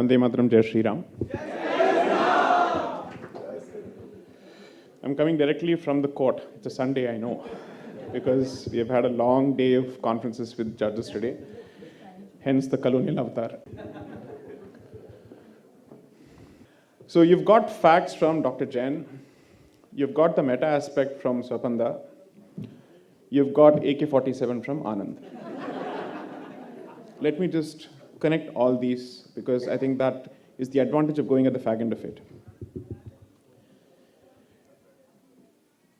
Vande Mataram, Jai Shri Ram. I'm coming directly from the court. It's a Sunday, I know, because we have had a long day of conferences with judges today, hence the colonial avatar. So you've got facts from Dr. Jain, you've got the meta aspect from Swapanda, you've got AK-47 from Anand. Let me just connect all these, because I think that is the advantage of going at the fag end of it.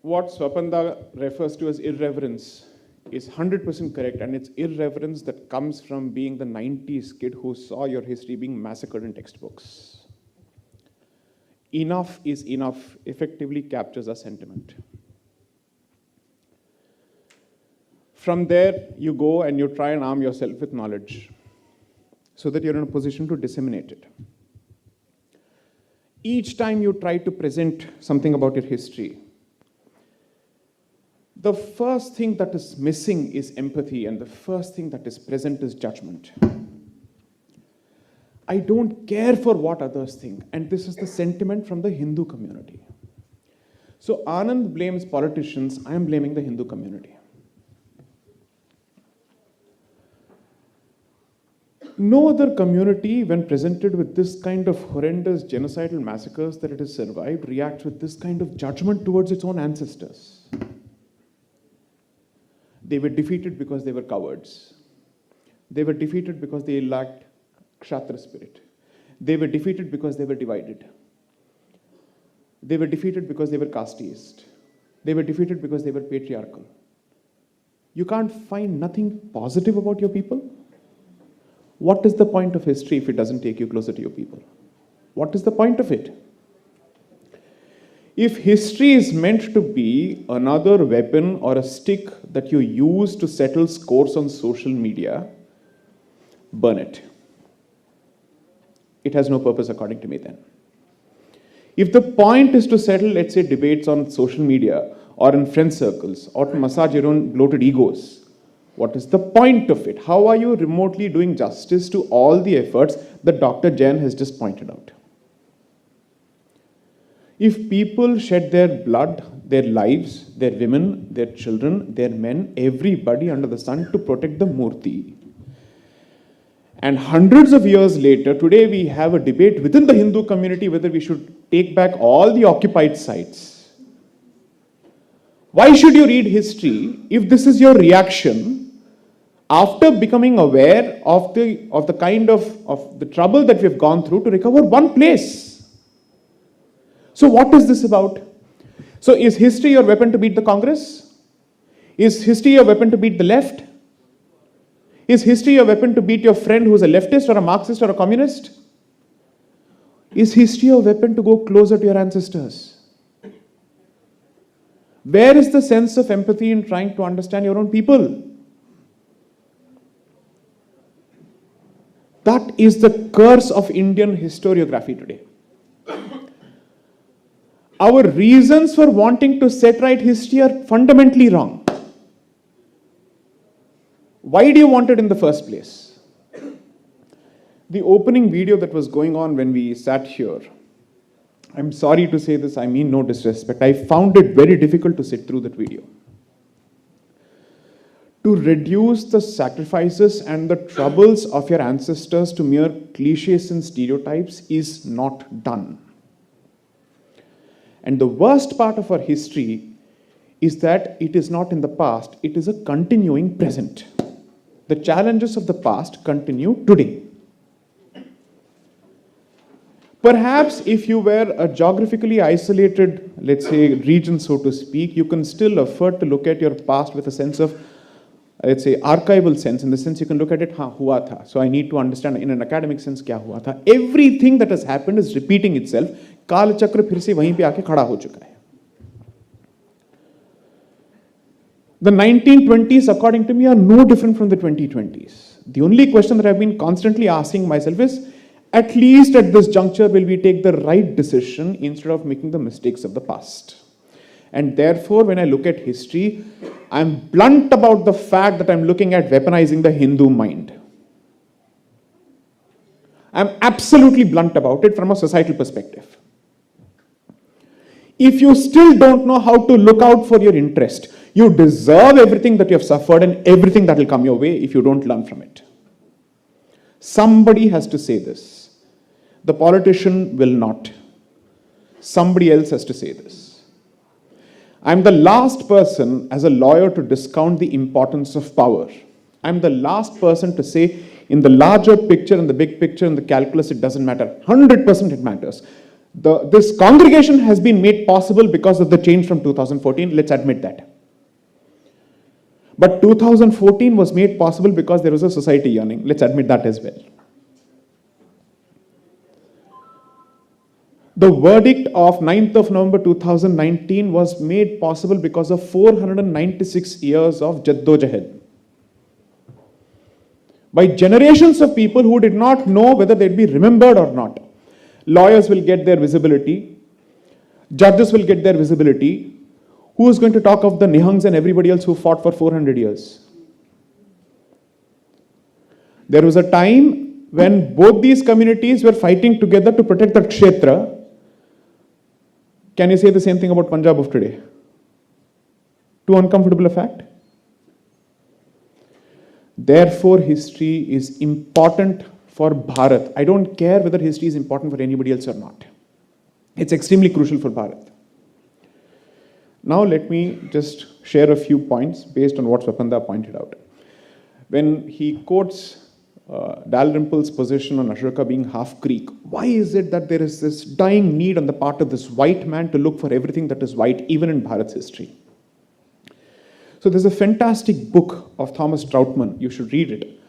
What Swapanda refers to as irreverence is 100% correct, and it's irreverence that comes from being the 90s kid who saw your history being massacred in textbooks. Enough is enough effectively captures our sentiment. From there, you go and you try and arm yourself with knowledge so that you're in a position to disseminate it. Each time you try to present something about your history, the first thing that is missing is empathy, and the first thing that is present is judgment. I don't care for what others think, and this is the sentiment from the Hindu community. So Anand blames politicians, I am blaming the Hindu community. No other community, when presented with this kind of horrendous genocidal massacres that it has survived, reacts with this kind of judgment towards its own ancestors. They were defeated because they were cowards. They were defeated because they lacked Kshatriya spirit. They were defeated because they were divided. They were defeated because they were casteist. They were defeated because they were patriarchal. You can't find nothing positive about your people? What is the point of history if it doesn't take you closer to your people? What is the point of it? If history is meant to be another weapon or a stick that you use to settle scores on social media, burn it. It has no purpose according to me then. If the point is to settle, let's say, debates on social media or in friend circles or to massage your own bloated egos, what is the point of it? How are you remotely doing justice to all the efforts that Dr. Jain has just pointed out? If people shed their blood, their lives, their women, their children, their men, everybody under the sun to protect the Murti, and hundreds of years later, today we have a debate within the Hindu community whether we should take back all the occupied sites. Why should you read history if this is your reaction after becoming aware of the kind of the trouble that we've gone through to recover one place? So what is this about? So is history your weapon to beat the Congress? Is history your weapon to beat the left? Is history your weapon to beat your friend who's a leftist or a Marxist or a communist? Is history your weapon to go closer to your ancestors? Where is the sense of empathy in trying to understand your own people? That is the curse of Indian historiography today. Our reasons for wanting to set right history are fundamentally wrong. Why do you want it in the first place? The opening video that was going on when we sat here, I'm sorry to say this, I mean no disrespect, I found it very difficult to sit through that video. To reduce the sacrifices and the troubles of your ancestors to mere cliches and stereotypes is not done. And the worst part of our history is that it is not in the past, it is a continuing present. The challenges of the past continue today. Perhaps if you were a geographically isolated, let's say, region, so to speak, you can still afford to look at your past with a sense of, let's say, archival sense, in the sense you can look at it, hua tha. So I need to understand in an academic sense, kya hua tha. Everything that has happened is repeating itself. Kal chakra phir se wahin pe aake khada ho chuka hai. The 1920s, according to me, are no different from the 2020s. The only question that I've been constantly asking myself is, at least at this juncture, will we take the right decision instead of making the mistakes of the past? And therefore, when I look at history, I'm blunt about the fact that I'm looking at weaponizing the Hindu mind. I'm absolutely blunt about it from a societal perspective. If you still don't know how to look out for your interest, you deserve everything that you have suffered and everything that will come your way if you don't learn from it. Somebody has to say this. The politician will not. Somebody else has to say this. I'm the last person as a lawyer to discount the importance of power. I'm the last person to say in the larger picture, in the big picture, in the calculus, it doesn't matter. 100% it matters. This congregation has been made possible because of the change from 2014. Let's admit that. But 2014 was made possible because there was a society yearning. Let's admit that as well. The verdict of 9th of November 2019 was made possible because of 496 years of Jaddojahed. By generations of people who did not know whether they'd be remembered or not. Lawyers will get their visibility. Judges will get their visibility. Who is going to talk of the Nihangs and everybody else who fought for 400 years? There was a time when both these communities were fighting together to protect the Kshetra. Can you say the same thing about Punjab of today? Too uncomfortable a fact? Therefore, history is important for Bharat. I don't care whether history is important for anybody else or not. It's extremely crucial for Bharat. Now let me just share a few points based on what Swapanda pointed out. When he quotes Dalrymple's position on Ashoka being half Greek, why is it that there is this dying need on the part of this white man to look for everything that is white, even in Bharat's history? So there's a fantastic book of Thomas Troutman. You should read it.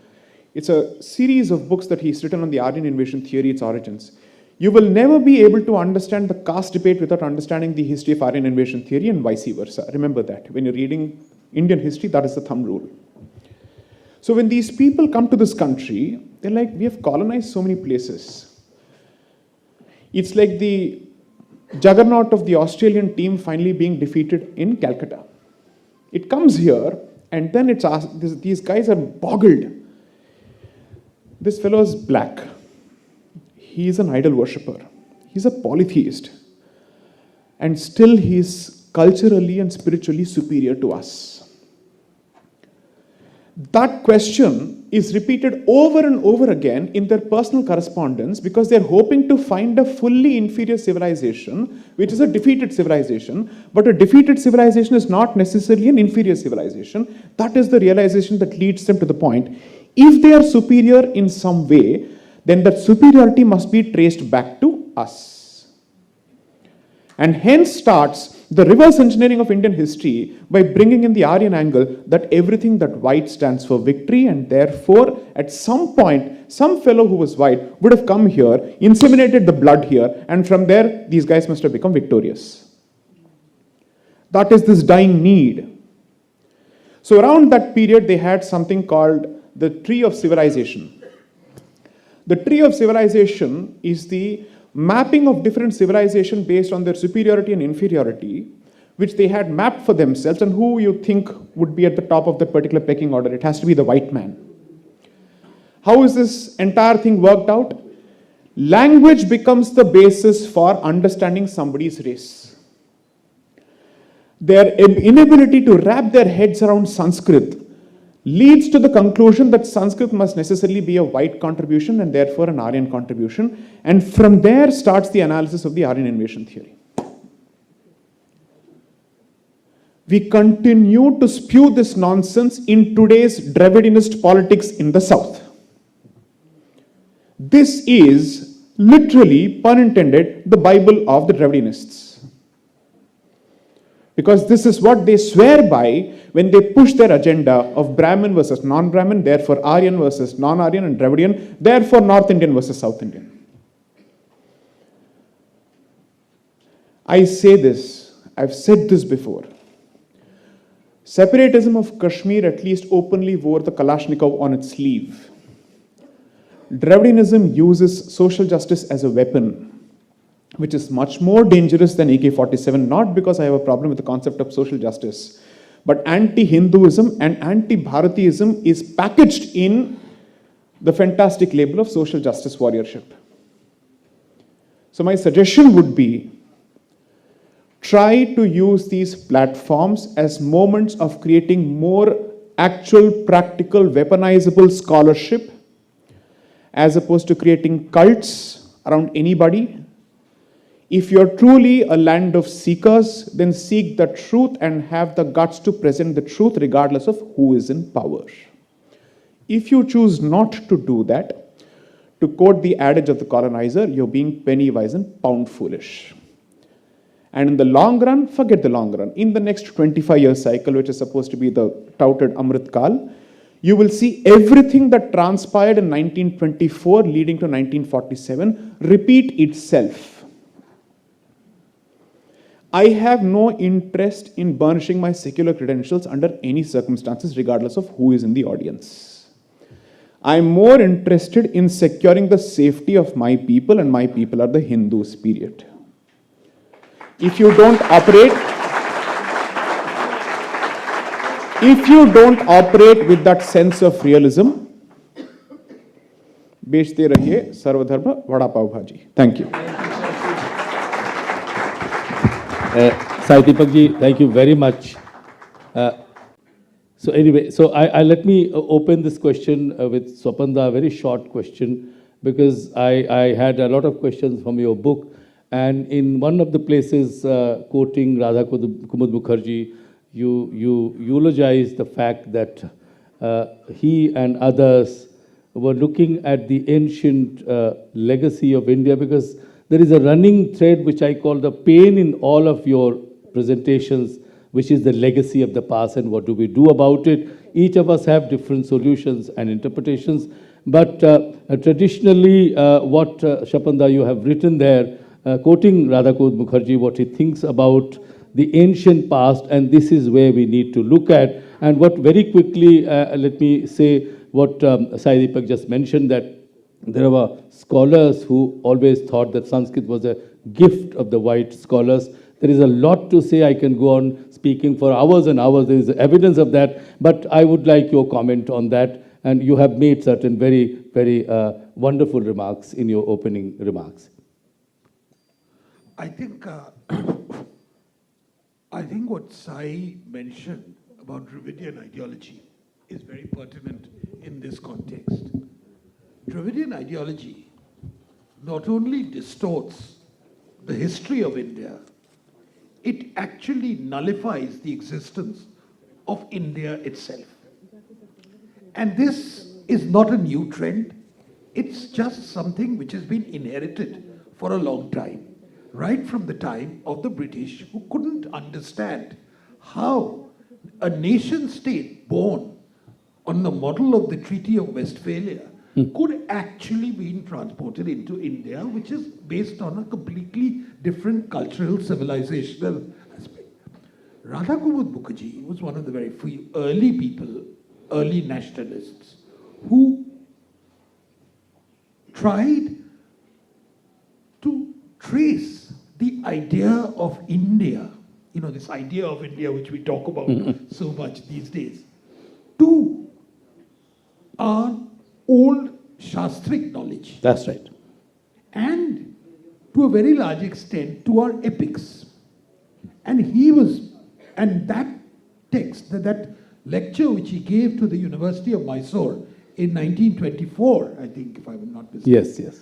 It's a series of books that he's written on the Aryan invasion theory, its origins. You will never be able to understand the caste debate without understanding the history of Aryan invasion theory and vice versa. Remember that. When you're reading Indian history, that is the thumb rule. So when these people come to this country, they're like, we have colonized so many places. It's like the juggernaut of the Australian team finally being defeated in Calcutta. It comes here, and then it's asked, these guys are boggled. This fellow is black. He is an idol worshipper. He's a polytheist. And still he is culturally and spiritually superior to us. That question is repeated over and over again in their personal correspondence because they're hoping to find a fully inferior civilization, which is a defeated civilization. But a defeated civilization is not necessarily an inferior civilization. That is the realization that leads them to the point. If they are superior in some way, then that superiority must be traced back to us. And hence starts the reverse engineering of Indian history by bringing in the Aryan angle that everything that white stands for victory, and therefore at some point, some fellow who was white would have come here, inseminated the blood here, and from there, these guys must have become victorious. That is this dying need. So around that period, they had something called the Tree of Civilization. The Tree of Civilization is the mapping of different civilizations based on their superiority and inferiority, which they had mapped for themselves, and who you think would be at the top of that particular pecking order. It has to be the white man. How is this entire thing worked out? Language becomes the basis for understanding somebody's race. Their inability to wrap their heads around Sanskrit leads to the conclusion that Sanskrit must necessarily be a white contribution and therefore an Aryan contribution. And from there starts the analysis of the Aryan invasion theory. We continue to spew this nonsense in today's Dravidinist politics in the South. This is literally, pun intended, the Bible of the Dravidinists. Because this is what they swear by when they push their agenda of Brahmin versus non-Brahmin, therefore Aryan versus non-Aryan and Dravidian, therefore North Indian versus South Indian. I say this, I've said this before. Separatism of Kashmir at least openly wore the Kalashnikov on its sleeve. Dravidianism uses social justice as a weapon, which is much more dangerous than AK-47, not because I have a problem with the concept of social justice, but anti-Hinduism and anti-Bharatiism is packaged in the fantastic label of social justice warriorship. So my suggestion would be, try to use these platforms as moments of creating more actual, practical, weaponizable scholarship, as opposed to creating cults around anybody. If you're truly a land of seekers, then seek the truth and have the guts to present the truth regardless of who is in power. If you choose not to do that, to quote the adage of the colonizer, you're being penny wise and pound foolish. And in the long run, forget the long run. In the next 25-year cycle, which is supposed to be the touted Amrit Kal, you will see everything that transpired in 1924 leading to 1947 repeat itself. I have no interest in burnishing my secular credentials under any circumstances, regardless of who is in the audience. I'm more interested in securing the safety of my people, and my people are the Hindus, period. If you don't operate with that sense of realism, बेचते रहिए सर्वधर्म वड़ा पाव भाजी. Thank you. Sai Deepak ji, thank you very much. So anyway, I let me open this question with Swapanda, a very short question, because I had a lot of questions from your book, and in one of the places, quoting Radha Kumud Mukherjee, you eulogized the fact that he and others were looking at the ancient legacy of India, because there is a running thread which I call the pain in all of your presentations, which is the legacy of the past and what do we do about it. Each of us have different solutions and interpretations, but traditionally what Shapanda, you have written there, quoting Radhakud Mukherjee, what he thinks about the ancient past, and this is where we need to look at. And what very quickly, let me say what Sai Deepak just mentioned, that there were scholars who always thought that Sanskrit was a gift of the white scholars. There is a lot to say. I can go on speaking for hours and hours. There is evidence of that. But I would like your comment on that. And you have made certain very, very wonderful remarks in your opening remarks. I think what Sai mentioned about Dravidian ideology is very pertinent in this context. Dravidian ideology not only distorts the history of India, it actually nullifies the existence of India itself. And this is not a new trend. It's just something which has been inherited for a long time, right from the time of the British, who couldn't understand how a nation state born on the model of the Treaty of Westphalia could actually be transported into India, which is based on a completely different cultural, civilizational aspect. Radha Kumud Mukherjee was one of the very few early people, early nationalists, who tried to trace the idea of India, you know, this idea of India which we talk about so much these days, to our old Shastric knowledge. That's right. And to a very large extent to our epics. And that text, that lecture which he gave to the University of Mysore in 1924, I think, if I'm not mistaken. Yes, yes.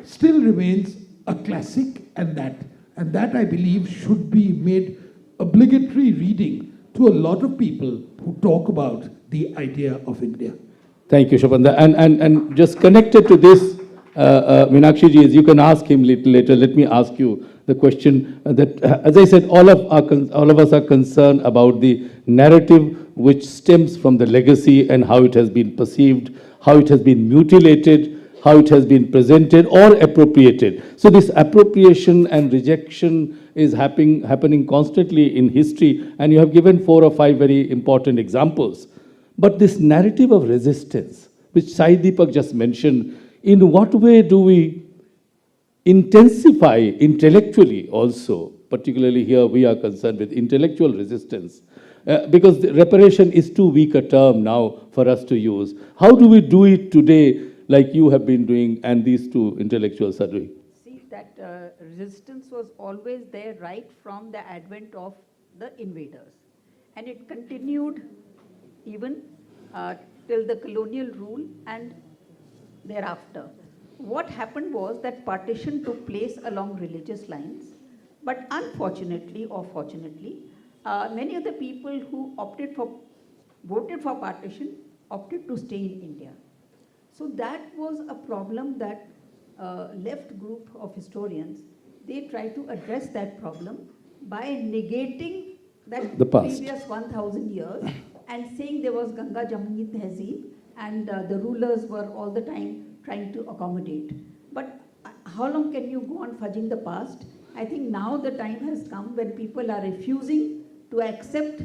Still remains a classic, and that I believe should be made obligatory reading to a lot of people who talk about the idea of India. Thank you, Shapanda. And just connected to this, Meenakshi ji, you can ask him later. Let me ask you the question that, as I said, all of us are concerned about the narrative which stems from the legacy and how it has been perceived, how it has been mutilated, how it has been presented or appropriated. So this appropriation and rejection is happening constantly in history, and you have given 4 or 5 very important examples. But this narrative of resistance, which Sai Deepak just mentioned, in what way do we intensify intellectually also, particularly here we are concerned with intellectual resistance, Because the reparation is too weak a term now for us to use. How do we do it today, like you have been doing and these two intellectuals are doing? See, that resistance was always there right from the advent of the invaders. And it continued even till the colonial rule and thereafter. What happened was that partition took place along religious lines, but unfortunately or fortunately, many of the people who voted for partition opted to stay in India. So that was a problem that left group of historians, they tried to address that problem by negating that The past. previous 1,000 years and saying there was Ganga Jamuni Tehzeeb and the rulers were all the time trying to accommodate. But how long can you go on fudging the past? I think now the time has come when people are refusing to accept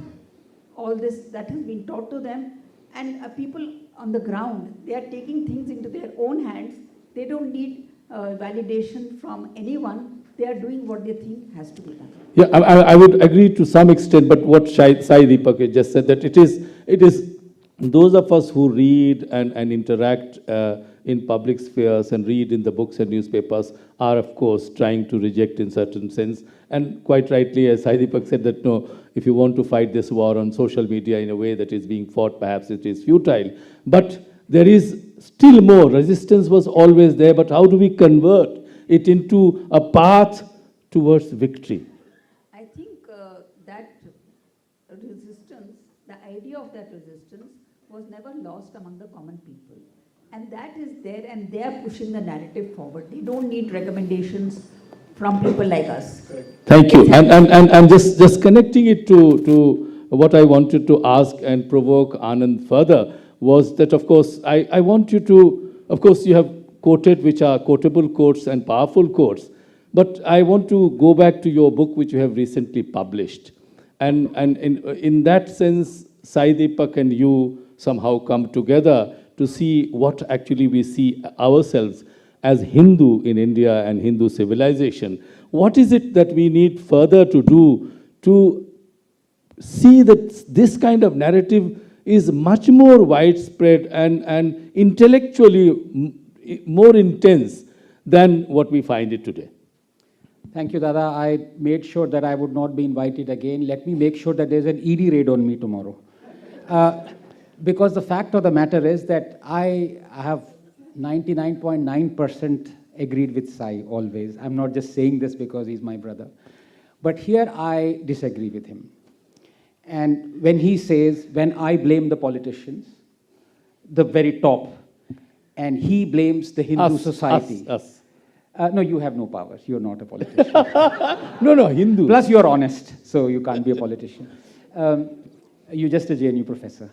all this that has been taught to them, and people on the ground, they are taking things into their own hands. They don't need validation from anyone. They are doing what they think has to be done. Yeah, I would agree to some extent, but what Sai Deepak just said, that it is those of us who read and interact in public spheres and read in the books and newspapers are, of course, trying to reject in certain sense. And quite rightly, as Sai Deepak said, that no, if you want to fight this war on social media in a way that is being fought, perhaps it is futile. But there is still more. Resistance was always there, but how do we convert it into a path towards victory? I think that resistance, the idea of that resistance was never lost among the common people. And that is there, and they are pushing the narrative forward. They don't need recommendations from people like us. Thank you. And just connecting it to what I wanted to ask and provoke Anand further was that, of course, I want you to, of course, you have quoted which are quotable quotes and powerful quotes, but I want to go back to your book which you have recently published. And in that sense, Sai Deepak and you somehow come together to see what actually we see ourselves as Hindu in India and Hindu civilization. What is it that we need further to do to see that this kind of narrative is much more widespread and intellectually more intense than what we find it today? Thank you, Dada. I made sure that I would not be invited again. Let me make sure that there's an ED raid on me tomorrow. Because the fact of the matter is that I have 99.9% agreed with Sai always. I'm not just saying this because he's my brother. But here I disagree with him. And when he says, when I blame the politicians, the very top, and he blames the Hindu society. Us. No, you have no powers. You're not a politician. No, Hindu. Plus, you're honest, so you can't be a politician. You're just a JNU professor.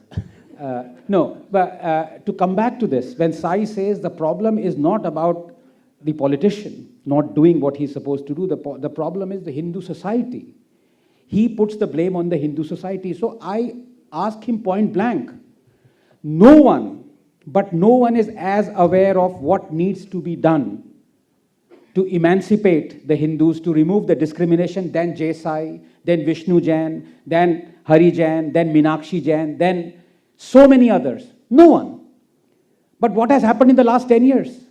No, but to come back to this, when Sai says the problem is not about the politician not doing what he's supposed to do, the problem is the Hindu society. He puts the blame on the Hindu society. So I ask him point blank, no one is as aware of what needs to be done to emancipate the Hindus, to remove the discrimination than Jai Sai, then Vishnu Jain, then Hari Jain, then Meenakshi Jain, then so many others. No one. But what has happened in the last 10 years?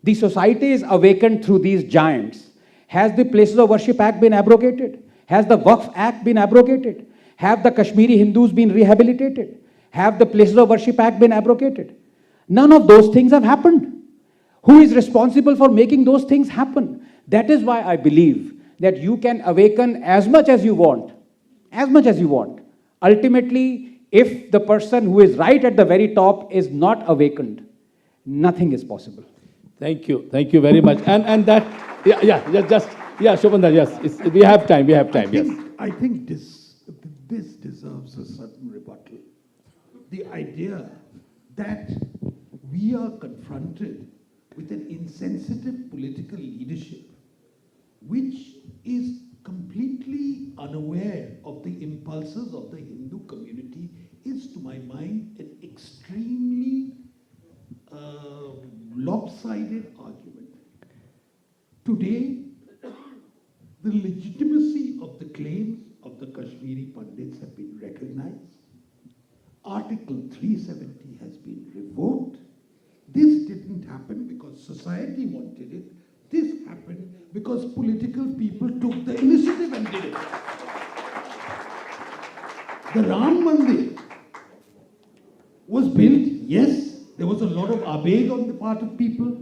The society is awakened through these giants. Has the Places of Worship Act been abrogated? Has the Waqf Act been abrogated? Have the Kashmiri Hindus been rehabilitated? Have the Places of Worship Act been abrogated? None of those things have happened. Who is responsible for making those things happen? That is why I believe that you can awaken as much as you want. As much as you want. Ultimately, if the person who is right at the very top is not awakened, nothing is possible. Thank you very much. And that, Shobhanda, yes, we have time, yes. I think this deserves a certain rebuttal. The idea that we are confronted with an insensitive political leadership which is completely unaware of the impulses of the Hindu community is, to my mind, an extremely lopsided argument. Today, the legitimacy of the claims of the Kashmir Kashmiri Pandits have been recognized. Article 370 has been revoked. This didn't happen because society wanted it. This happened because political people took the initiative and did it. The Ram Mandir was built, yes, there was a lot of abeg on the part of people,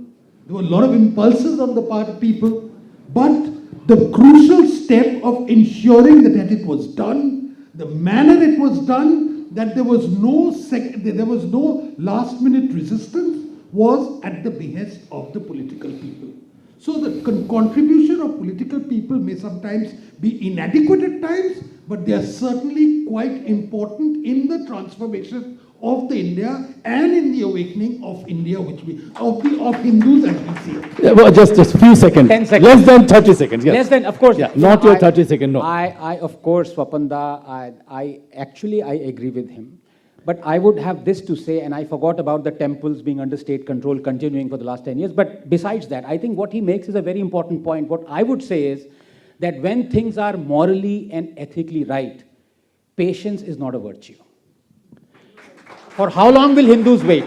there were a lot of impulses on the part of people, but the crucial step of ensuring that it was done, the manner it was done, that there was no last minute resistance, was at the behest of the political people. So the contribution of political people may sometimes be inadequate at times, but they are certainly quite important in the transformation of the India and in the awakening of India, of Hindus as we see it. Yeah, well, just a few seconds. 10 seconds. Less than 30 seconds. Yes. Less than, of course. Yeah, not your 30 second, no. I of course, Swapanda, I agree with him. But I would have this to say, and I forgot about the temples being under state control continuing for the last 10 years. But besides that, I think what he makes is a very important point. What I would say is that when things are morally and ethically right, patience is not a virtue. For how long will Hindus wait?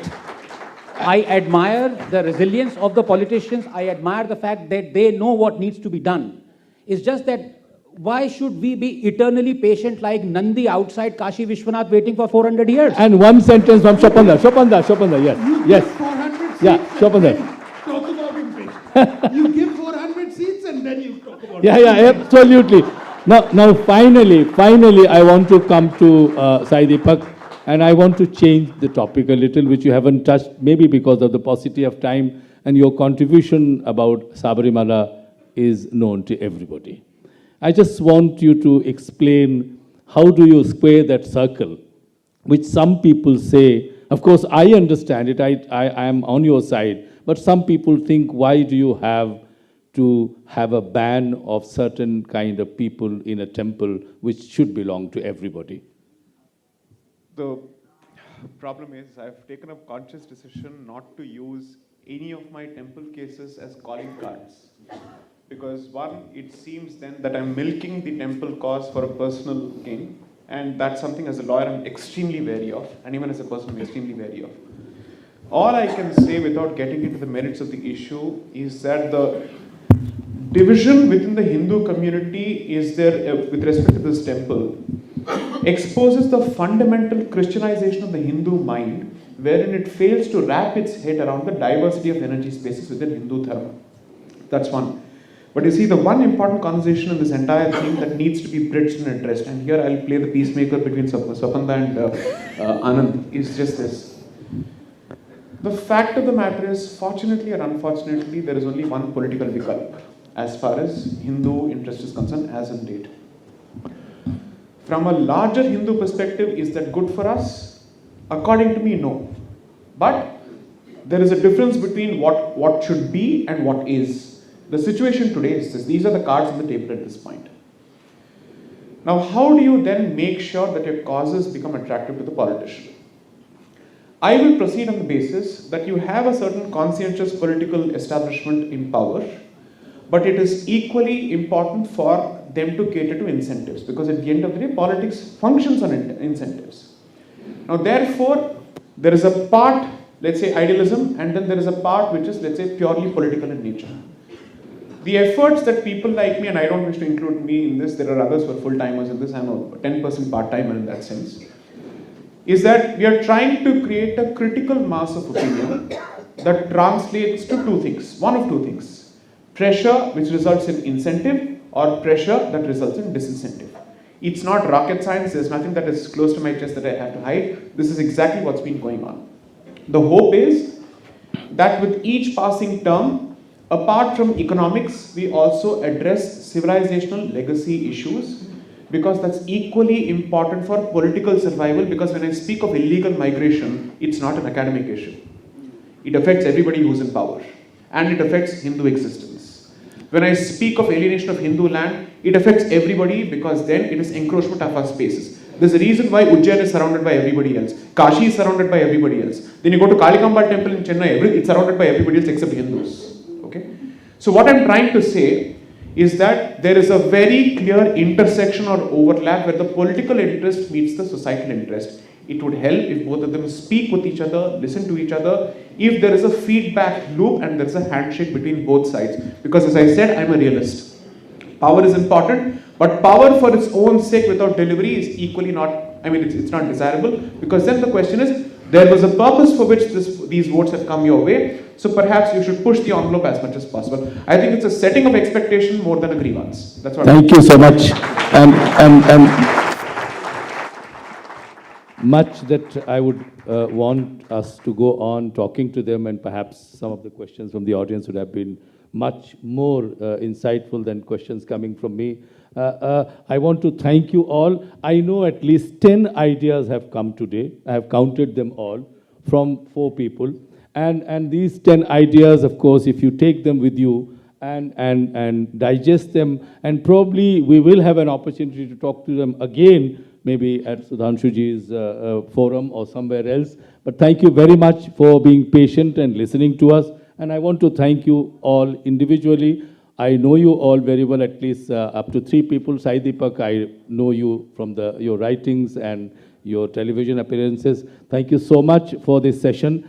I admire the resilience of the politicians. I admire the fact that they know what needs to be done. It's just that why should we be eternally patient like Nandi outside Kashi Vishwanath waiting for 400 years? And one sentence from Shopanda, yes. You Yes. give 400 seats Yeah, and Shopanda. then talk about impatience. You give 400 seats and then you talk about Yeah, absolutely. Now, finally, I want to come to Sai Deepak, and I want to change the topic a little, which you haven't touched, maybe because of the paucity of time, and your contribution about Sabarimala is known to everybody. I just want you to explain how do you square that circle, which some people say, of course, I understand it, I am on your side, but some people think, why do you have to have a ban of certain kind of people in a temple which should belong to everybody? The problem is I've taken a conscious decision not to use any of my temple cases as calling cards. Because one, it seems then that I'm milking the temple cause for a personal gain. And that's something as a lawyer I'm extremely wary of. And even as a person I'm extremely wary of. All I can say without getting into the merits of the issue is that the division within the Hindu community is there with respect to this temple exposes the fundamental Christianization of the Hindu mind, wherein it fails to wrap its head around the diversity of energy spaces within Hindu dharma. That's one. But you see, the one important conversation in this entire thing that needs to be bridged and addressed, and here I'll play the peacemaker between Swapanda and Anand, is just this. The fact of the matter is, fortunately or unfortunately, there is only one political vikalp as far as Hindu interest is concerned as on date. From a larger Hindu perspective, is that good for us? According to me, no. But there is a difference between what should be and what is. The situation today is this. These are the cards on the table at this point. Now, how do you then make sure that your causes become attractive to the politician? I will proceed on the basis that you have a certain conscientious political establishment in power, but it is equally important for them to cater to incentives, because at the end of the day, politics functions on incentives. Now, therefore, there is a part, let's say idealism, and then there is a part which is, let's say, purely political in nature. The efforts that people like me, and I don't wish to include me in this, there are others who are full-timers in this, I'm a 10% part-timer in that sense, is that we are trying to create a critical mass of opinion that translates to two things, one of two things: pressure which results in incentive, or pressure that results in disincentive. It's not rocket science, there's nothing that is close to my chest that I have to hide. This is exactly what's been going on. The hope is that with each passing term, apart from economics, we also address civilizational legacy issues, because that's equally important for political survival, because when I speak of illegal migration, it's not an academic issue. It affects everybody who's in power, and it affects Hindu existence. When I speak of alienation of Hindu land, it affects everybody, because then it is encroachment of our spaces. There's a reason why Ujjain is surrounded by everybody else. Kashi is surrounded by everybody else. Then you go to Kalikamba temple in Chennai, it's surrounded by everybody else except Hindus. Okay? So what I'm trying to say is that there is a very clear intersection or overlap where the political interest meets the societal interest. It would help if both of them speak with each other, listen to each other, if there is a feedback loop and there is a handshake between both sides. Because as I said, I'm a realist. Power is important, but power for its own sake without delivery is equally not, it's not desirable, because then the question is, there was a purpose for which these votes have come your way, so perhaps you should push the envelope as much as possible. I think it's a setting of expectation more than a grievance. That's what Thank you so much. And much that I would want us to go on talking to them, and perhaps some of the questions from the audience would have been much more insightful than questions coming from me. I want to thank you all. I know at least 10 ideas have come today. I have counted them all from 4 people. And these 10 ideas, of course, if you take them with you and digest them, and probably we will have an opportunity to talk to them again, maybe at Sudhanshuji's forum or somewhere else. But thank you very much for being patient and listening to us. And I want to thank you all individually. I know you all very well, at least up to 3 people. Sai Deepak, I know you from your writings and your television appearances. Thank you so much for this session.